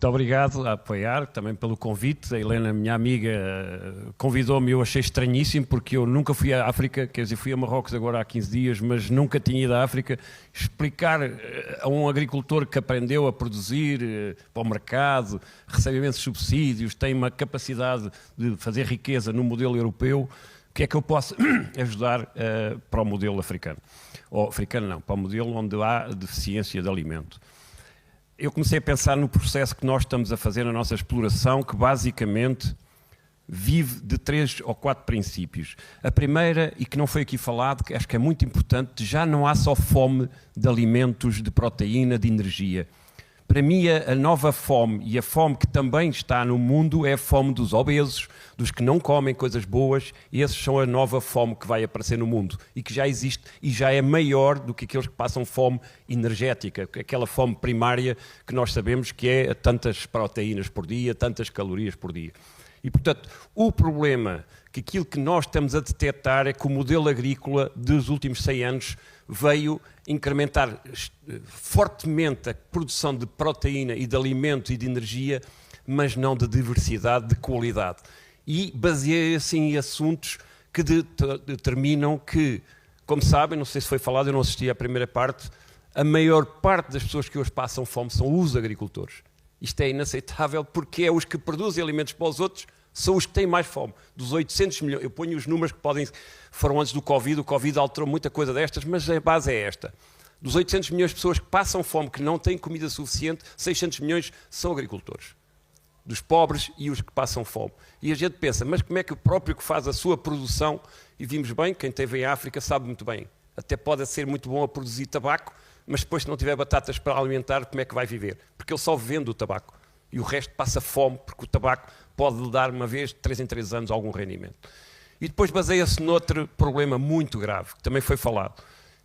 Muito obrigado a apoiar, também pelo convite. A Helena, minha amiga, convidou-me, eu achei estranhíssimo, porque eu nunca fui à África, quer dizer, fui a Marrocos agora há 15 dias, mas nunca tinha ido à África. Explicar a um agricultor que aprendeu a produzir para o mercado, recebe imensos subsídios, tem uma capacidade de fazer riqueza no modelo europeu, o que é que eu posso ajudar para o modelo africano? Ou africano não, para o modelo onde há deficiência de alimento. Eu comecei a pensar no processo que nós estamos a fazer na nossa exploração, que basicamente vive de 3 ou 4 princípios. A primeira, e que não foi aqui falado, que acho que é muito importante, já não há só fome de alimentos, de proteína, de energia. Para mim, a nova fome, e a fome que também está no mundo, é a fome dos obesos, dos que não comem coisas boas, e esses são a nova fome que vai aparecer no mundo e que já existe e já é maior do que aqueles que passam fome energética, aquela fome primária que nós sabemos que é tantas proteínas por dia, tantas calorias por dia. E, portanto, o problema, que aquilo que nós estamos a detectar é que o modelo agrícola dos últimos 100 anos veio incrementar fortemente a produção de proteína e de alimento e de energia, mas não de diversidade, de qualidade. E baseia-se em assuntos que determinam que, como sabem, não sei se foi falado, eu não assisti à primeira parte, a maior parte das pessoas que hoje passam fome são os agricultores. Isto é inaceitável porque é os que produzem alimentos para os outros, são os que têm mais fome. Dos 800 milhões, eu ponho os números que foram antes do Covid, o Covid alterou muita coisa destas, mas a base é esta. Dos 800 milhões de pessoas que passam fome, que não têm comida suficiente, 600 milhões são agricultores. Dos pobres e os que passam fome. E a gente pensa, mas como é que o próprio que faz a sua produção, e vimos bem, quem esteve em África sabe muito bem, até pode ser muito bom a produzir tabaco, mas depois se não tiver batatas para alimentar, como é que vai viver? Porque ele só vende o tabaco. E o resto passa fome, porque o tabaco pode lhe dar uma vez, de 3 em 3 anos, algum rendimento. E depois baseia-se noutro problema muito grave, que também foi falado,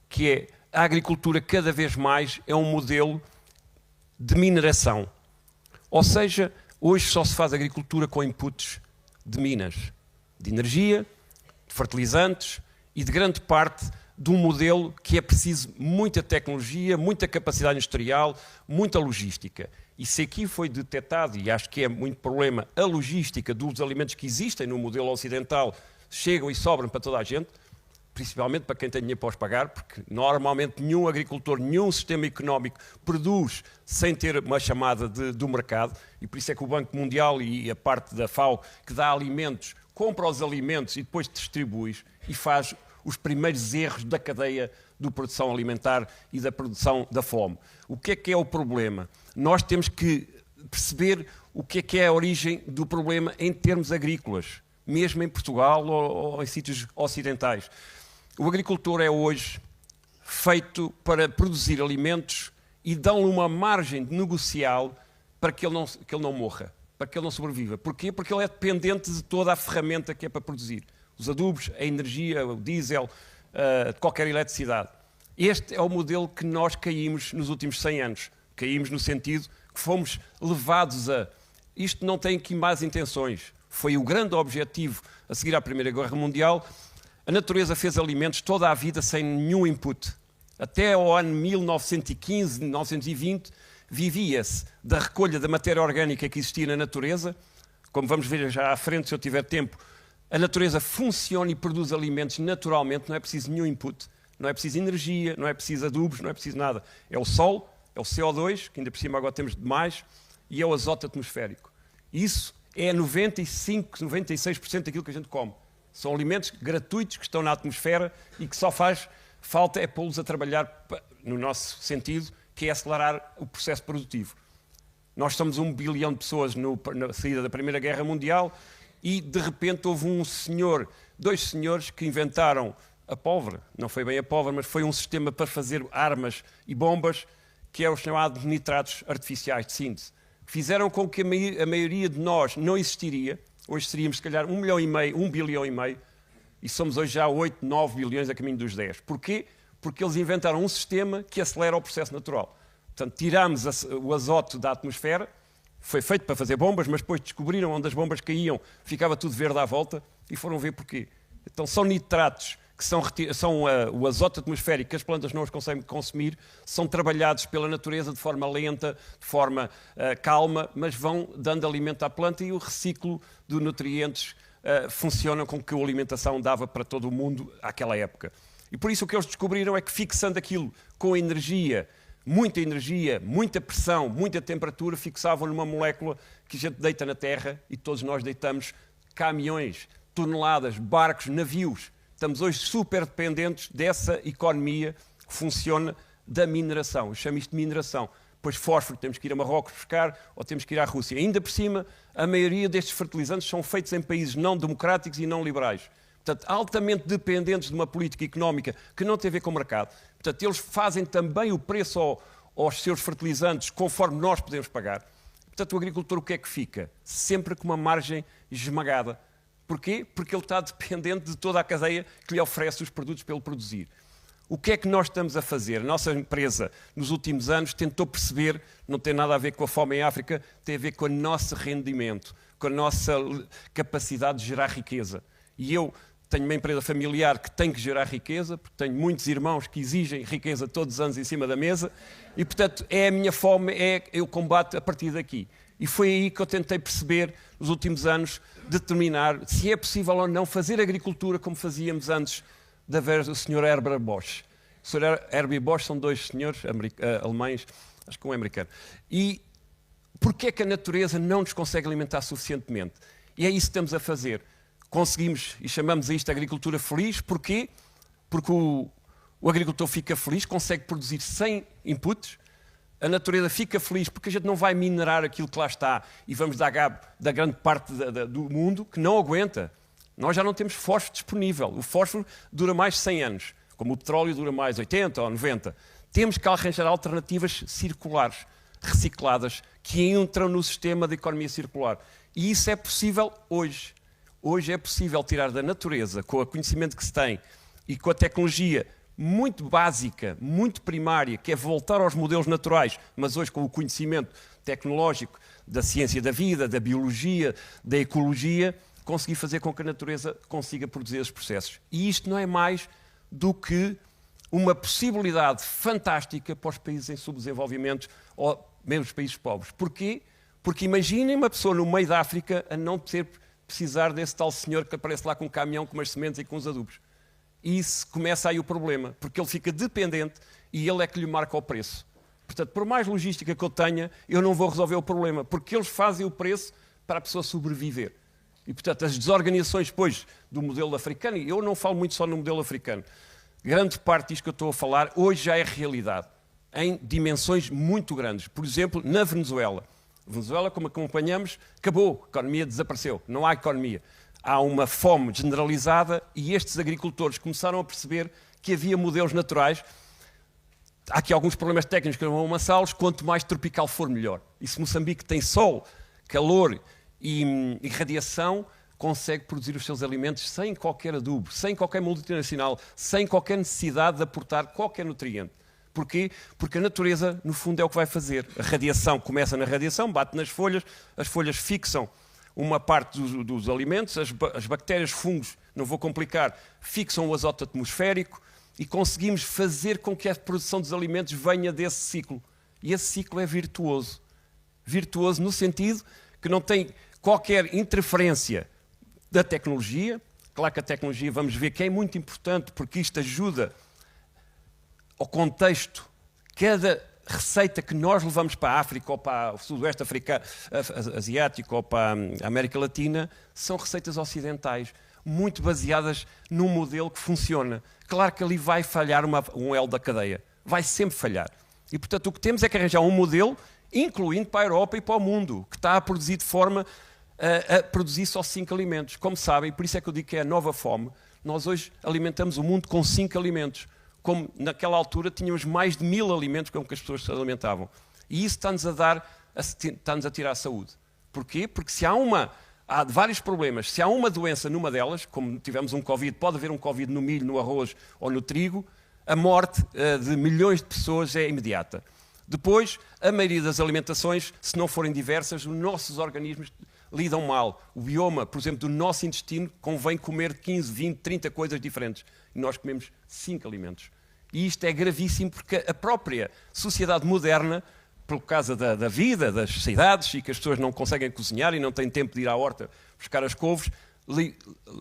que é a agricultura cada vez mais é um modelo de mineração. Ou seja, hoje só se faz agricultura com inputs de minas, de energia, de fertilizantes e de grande parte de um modelo que é preciso muita tecnologia, muita capacidade industrial, muita logística. E se aqui foi detectado, e acho que é muito problema, a logística dos alimentos que existem no modelo ocidental chegam e sobram para toda a gente, principalmente para quem tem dinheiro para os pagar, porque normalmente nenhum agricultor, nenhum sistema económico produz sem ter uma chamada do mercado, e por isso é que o Banco Mundial e a parte da FAO que dá alimentos, compra os alimentos e depois distribui e faz os primeiros erros da cadeia de produção alimentar e da produção da fome. O que é o problema? Nós temos que perceber o que é a origem do problema em termos agrícolas, mesmo em Portugal ou em sítios ocidentais. O agricultor é hoje feito para produzir alimentos e dão-lhe uma margem negocial para que ele não morra, para que ele não sobreviva. Porquê? Porque ele é dependente de toda a ferramenta que é para produzir. Os adubos, a energia, o diesel, qualquer eletricidade. Este é o modelo que nós caímos nos últimos 100 anos. Caímos no sentido que fomos levados a... Isto não tem aqui más intenções. Foi o grande objetivo a seguir à Primeira Guerra Mundial. A natureza fez alimentos toda a vida sem nenhum input. Até ao ano 1915, 1920, vivia-se da recolha da matéria orgânica que existia na natureza. Como vamos ver já à frente, se eu tiver tempo, a natureza funciona e produz alimentos naturalmente, não é preciso nenhum input, não é preciso energia, não é preciso adubos, não é preciso nada. É o sol, é o CO2, que ainda por cima agora temos demais, e é o azoto atmosférico. Isso é 95%, 96% daquilo que a gente come. São alimentos gratuitos que estão na atmosfera e que só faz falta é pô-los a trabalhar no nosso sentido, que é acelerar o processo produtivo. Nós somos 1 bilhão de pessoas na saída da Primeira Guerra Mundial e, de repente, houve dois senhores que inventaram a pólvora. Não foi bem a pólvora, mas foi um sistema para fazer armas e bombas, que é o chamado nitratos artificiais de síntese. Fizeram com que a maioria de nós não existiria. Hoje seríamos, se calhar, 1,5 milhão, 1,5 bilhão, e somos hoje já 8, 9 bilhões a caminho dos 10. Porquê? Porque eles inventaram um sistema que acelera o processo natural. Portanto, tirámos o azoto da atmosfera, foi feito para fazer bombas, mas depois descobriram onde as bombas caíam, ficava tudo verde à volta, e foram ver porquê. Então, são nitratos que são o azoto atmosférico que as plantas não os conseguem consumir, são trabalhados pela natureza de forma lenta, de forma calma, mas vão dando alimento à planta e o reciclo de nutrientes funciona com que a alimentação dava para todo o mundo àquela época. E por isso o que eles descobriram é que fixando aquilo com energia, muita pressão, muita temperatura, fixavam numa molécula que a gente deita na Terra e todos nós deitamos caminhões, toneladas, barcos, navios. Estamos hoje super dependentes dessa economia que funciona da mineração. Eu chamo isto de mineração. Pois fósforo temos que ir a Marrocos buscar ou temos que ir à Rússia. Ainda por cima, a maioria destes fertilizantes são feitos em países não democráticos e não liberais. Portanto, altamente dependentes de uma política económica que não tem a ver com o mercado. Portanto, eles fazem também o preço aos seus fertilizantes conforme nós podemos pagar. Portanto, o agricultor o que é que fica? Sempre com uma margem esmagada. Porquê? Porque ele está dependente de toda a cadeia que lhe oferece os produtos para ele produzir. O que é que nós estamos a fazer? A nossa empresa, nos últimos anos, tentou perceber, não tem nada a ver com a fome em África, tem a ver com o nosso rendimento, com a nossa capacidade de gerar riqueza. E eu tenho uma empresa familiar que tem que gerar riqueza, porque tenho muitos irmãos que exigem riqueza todos os anos em cima da mesa, e, portanto, é a minha fome, eu combato a partir daqui. E foi aí que eu tentei perceber, nos últimos anos, determinar se é possível ou não fazer agricultura como fazíamos antes da vez do Sr. Herbert Bosch. O Sr. Herbert Bosch são dois senhores alemães, acho que um é americano. E porquê é que a natureza não nos consegue alimentar suficientemente? E é isso que estamos a fazer. Conseguimos, e chamamos a isto de agricultura feliz. Porquê? Porque o agricultor fica feliz, consegue produzir sem inputs. A natureza fica feliz porque a gente não vai minerar aquilo que lá está e vamos dar cabo da grande parte do mundo que não aguenta. Nós já não temos fósforo disponível. O fósforo dura mais de 100 anos, como o petróleo dura mais 80 ou 90. Temos que arranjar alternativas circulares, recicladas, que entram no sistema de economia circular. E isso é possível hoje. Hoje é possível tirar da natureza, com o conhecimento que se tem e com a tecnologia muito básica, muito primária, que é voltar aos modelos naturais, mas hoje com o conhecimento tecnológico da ciência da vida, da biologia, da ecologia, conseguir fazer com que a natureza consiga produzir esses processos. E isto não é mais do que uma possibilidade fantástica para os países em subdesenvolvimento ou mesmo os países pobres. Porquê? Porque imaginem uma pessoa no meio da África a não precisar desse tal senhor que aparece lá com um caminhão, com umas sementes e com os adubos. E isso começa aí o problema, porque ele fica dependente e ele é que lhe marca o preço. Portanto, por mais logística que eu tenha, eu não vou resolver o problema, porque eles fazem o preço para a pessoa sobreviver. E, portanto, as desorganizações, depois, do modelo africano, e eu não falo muito só no modelo africano, grande parte disto que eu estou a falar, hoje já é realidade, em dimensões muito grandes. Por exemplo, na Venezuela. Venezuela, como acompanhamos, acabou, a economia desapareceu, não há economia. Há uma fome generalizada e estes agricultores começaram a perceber que havia modelos naturais. Há aqui alguns problemas técnicos que não vão amassá-los, quanto mais tropical for, melhor. E se Moçambique tem sol, calor e radiação, consegue produzir os seus alimentos sem qualquer adubo, sem qualquer multinacional, sem qualquer necessidade de aportar qualquer nutriente. Porquê? Porque a natureza, no fundo, é o que vai fazer. A radiação começa na radiação, bate nas folhas, as folhas fixam uma parte dos alimentos, as bactérias, fungos, não vou complicar, fixam o azoto atmosférico e conseguimos fazer com que a produção dos alimentos venha desse ciclo. E esse ciclo é virtuoso. Virtuoso no sentido que não tem qualquer interferência da tecnologia. Claro que a tecnologia, vamos ver que é muito importante porque isto ajuda ao contexto. Cada receita que nós levamos para a África ou para o Sudoeste Asiático ou para a América Latina são receitas ocidentais, muito baseadas num modelo que funciona. Claro que ali vai falhar um elo da cadeia, vai sempre falhar. E, portanto, o que temos é que arranjar um modelo, incluindo para a Europa e para o mundo, que está a produzir de forma a produzir só 5 alimentos. Como sabem, por isso é que eu digo que é a nova fome, nós hoje alimentamos o mundo com 5 alimentos. Como naquela altura tínhamos mais de 1000 alimentos com que as pessoas se alimentavam. E isso está-nos a tirar a saúde. Porquê? Porque há vários problemas. Se há uma doença numa delas, como tivemos um Covid, pode haver um Covid no milho, no arroz ou no trigo, a morte de milhões de pessoas é imediata. Depois, a maioria das alimentações, se não forem diversas, os nossos organismos lidam mal. O bioma, por exemplo, do nosso intestino, convém comer 15, 20, 30 coisas diferentes. E nós comemos 5 alimentos. E isto é gravíssimo porque a própria sociedade moderna, por causa da vida, das cidades, e que as pessoas não conseguem cozinhar e não têm tempo de ir à horta buscar as couves,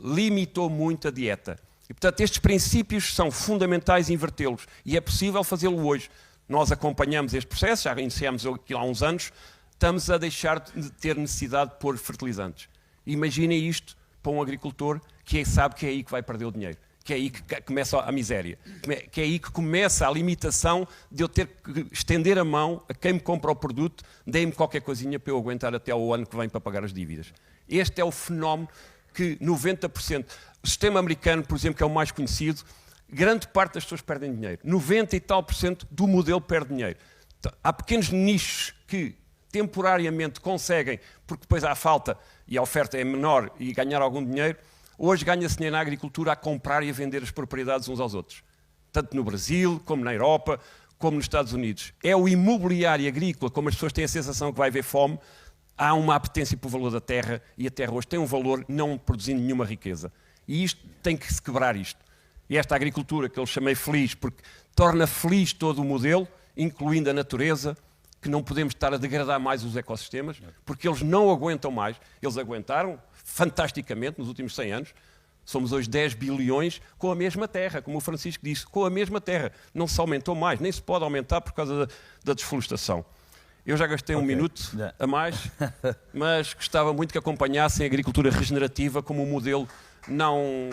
limitou muito a dieta. E, portanto, estes princípios são fundamentais invertê-los. E é possível fazê-lo hoje. Nós acompanhamos este processo, já iniciamos aquilo há uns anos, estamos a deixar de ter necessidade de pôr fertilizantes. Imaginem isto para um agricultor que sabe que é aí que vai perder o dinheiro, que é aí que começa a miséria, que é aí que começa a limitação de eu ter que estender a mão a quem me compra o produto, dê-me qualquer coisinha para eu aguentar até ao ano que vem para pagar as dívidas. Este é o fenómeno que 90%, o sistema americano, por exemplo, que é o mais conhecido, grande parte das pessoas perdem dinheiro. 90 e tal % do modelo perde dinheiro. Então, há pequenos nichos que temporariamente conseguem, porque depois há falta e a oferta é menor e ganhar algum dinheiro. Hoje ganha-se dinheiro na agricultura a comprar e a vender as propriedades uns aos outros. Tanto no Brasil, como na Europa, como nos Estados Unidos. É o imobiliário agrícola, como as pessoas têm a sensação que vai haver fome, há uma apetência pelo valor da terra e a terra hoje tem um valor não produzindo nenhuma riqueza. E isto tem que se quebrar isto. E esta agricultura que eu chamei feliz, porque torna feliz todo o modelo, incluindo a natureza, que não podemos estar a degradar mais os ecossistemas, porque eles não aguentam mais. Eles aguentaram fantasticamente nos últimos 100 anos. Somos hoje 10 bilhões com a mesma terra, como o Francisco disse, com a mesma terra. Não se aumentou mais, nem se pode aumentar por causa da desflorestação. Eu já gastei um minuto a mais, mas gostava muito que acompanhassem a agricultura regenerativa como um modelo não...